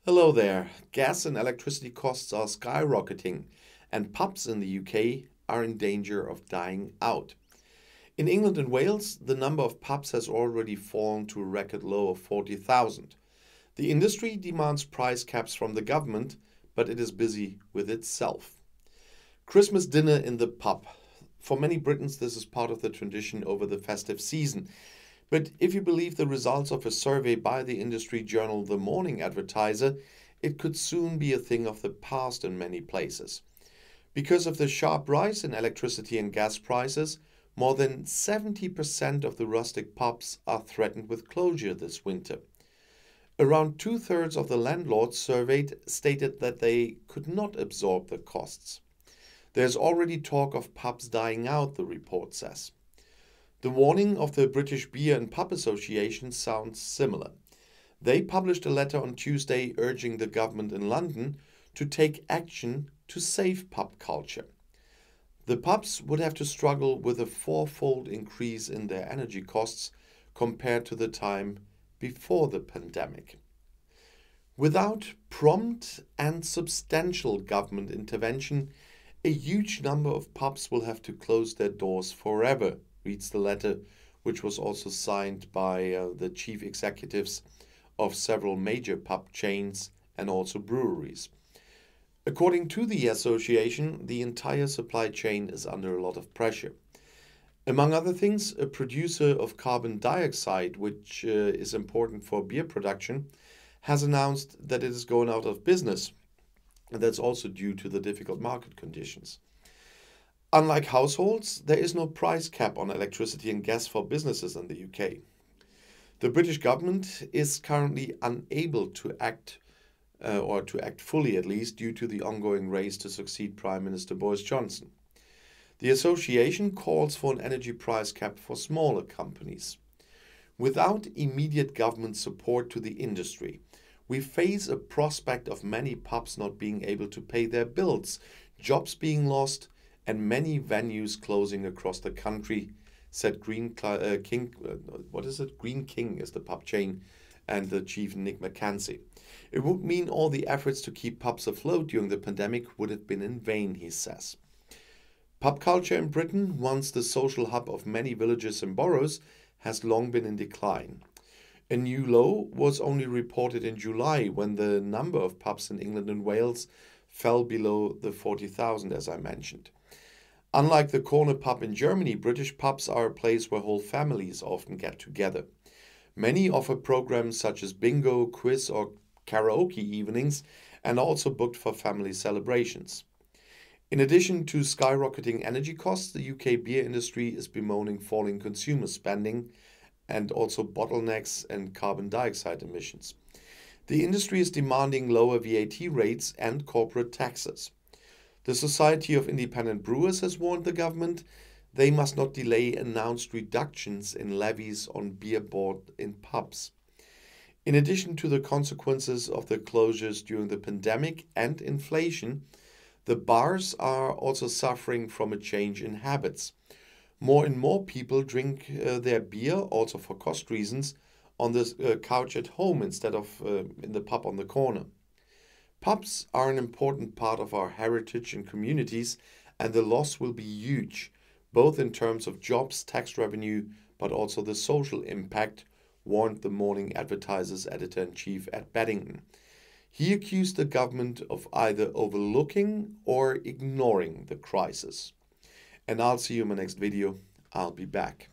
Hello there. Gas and electricity costs are skyrocketing, and pubs in the UK are in danger of dying out. In England and Wales, the number of pubs has already fallen to a record low of 40,000. The industry demands price caps from the government, but it is busy with itself. Christmas dinner in the pub. For many Britons, this is part of the tradition over the festive season. But if you believe the results of a survey by the industry journal The Morning Advertiser, it could soon be a thing of the past in many places. Because of the sharp rise in electricity and gas prices, more than 70% of the rustic pubs are threatened with closure this winter. Around two-thirds of the landlords surveyed stated that they could not absorb the costs. There's already talk of pubs dying out, the report says. The warning of the British Beer and Pub Association sounds similar. They published a letter on Tuesday urging the government in London to take action to save pub culture. The pubs would have to struggle with a fourfold increase in their energy costs compared to the time before the pandemic. Without prompt and substantial government intervention, a huge number of pubs will have to close their doors forever, reads the letter, which was also signed by the chief executives of several major pub chains and also breweries. According to the association, the entire supply chain is under a lot of pressure. Among other things, a producer of carbon dioxide, which is important for beer production, has announced that it is going out of business. And that's also due to the difficult market conditions. Unlike households, there is no price cap on electricity and gas for businesses in the UK. The British government is currently unable to act fully at least, due to the ongoing race to succeed Prime Minister Boris Johnson. The association calls for an energy price cap for smaller companies. Without immediate government support to the industry, we face a prospect of many pubs not being able to pay their bills, jobs being lost, and many venues closing across the country, said Green King is the pub chain, and the chief Nick McKenzie. It would mean all the efforts to keep pubs afloat during the pandemic would have been in vain, he says. Pub culture in Britain, once the social hub of many villages and boroughs, has long been in decline. A new low was only reported in July, when the number of pubs in England and Wales fell below the 40,000, as I mentioned. Unlike the corner pub in Germany, British pubs are a place where whole families often get together. Many offer programs such as bingo, quiz or karaoke evenings, and also booked for family celebrations. In addition to skyrocketing energy costs, the UK beer industry is bemoaning falling consumer spending and also bottlenecks and carbon dioxide emissions. The industry is demanding lower VAT rates and corporate taxes. The Society of Independent Brewers has warned the government they must not delay announced reductions in levies on beer bought in pubs. In addition to the consequences of the closures during the pandemic and inflation, the bars are also suffering from a change in habits. More and more people drink their beer, also for cost reasons, on the couch at home instead of in the pub on the corner. Pubs are an important part of our heritage and communities, and the loss will be huge, both in terms of jobs, tax revenue, but also the social impact, warned the Morning Advertiser's editor-in-chief Ed Beddington. He accused the government of either overlooking or ignoring the crisis. And I'll see you in my next video. I'll be back.